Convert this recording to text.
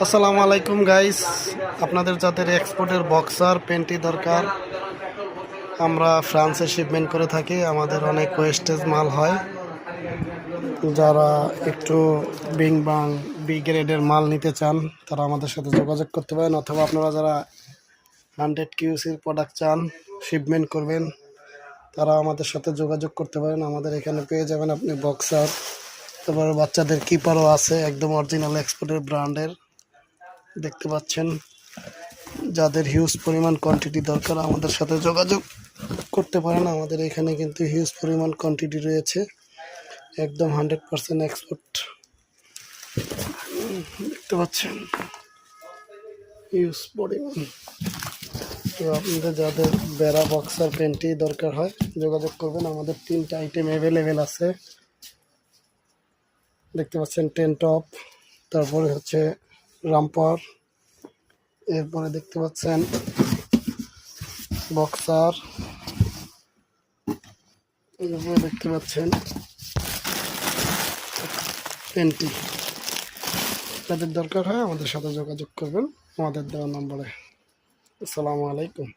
আসসালামু আলাইকুম গাইস, আপনাদের যাদের এক্সপোর্টের বক্সার পেন্টি দরকার, আমরা ফ্রান্সে শিপমেন্ট করে থাকি। আমাদের অনেক ওয়েস্টেজ মাল হয়। যারা একটু বিং বাং বি গ্রেডের মাল নিতে চান তারা আমাদের সাথে যোগাযোগ করতে পারেন, অথবা আপনারা যারা 100 কিউসির প্রোডাক্ট চান শিপমেন্ট করবেন তারা আমাদের সাথে যোগাযোগ করতে পারেন। আমাদের এখানে পেয়ে যাবেন আপনি বক্সার, তারপর বাচ্চাদের কিপারও আছে, একদম অরিজিনাল এক্সপোর্টের ব্র্যান্ডের। দেখতে পাচ্ছেন, যাদের হিউজ পরিমাণ কোয়ান্টিটি দরকার আমাদের সাথে যোগাযোগ করতে পারেন। আমাদের এখানে কিন্তু হিউজ পরিমাণ কোয়ান্টিটি রয়েছে, একদম 100% এক্সপোর্ট। দেখতে পাচ্ছেন হিউজ পরিমাণ। তো আপনাদের যাদের বেড়া বক্সার প্যান্টি দরকার হয় যোগাযোগ করবেন। আমাদের 3টা আইটেম অ্যাভেলেবেল আছে। দেখতে পাচ্ছেন 10 টপ, তারপরে হচ্ছে রামপার, এরপরে দেখতে পাচ্ছেন বক্সার, এরপরে দেখতে পাচ্ছেন পেন্টি। যাদের দরকার হয় আমাদের সাথে যোগাযোগ করবেন আমাদের দেওয়া নম্বরে। আসসালামু আলাইকুম।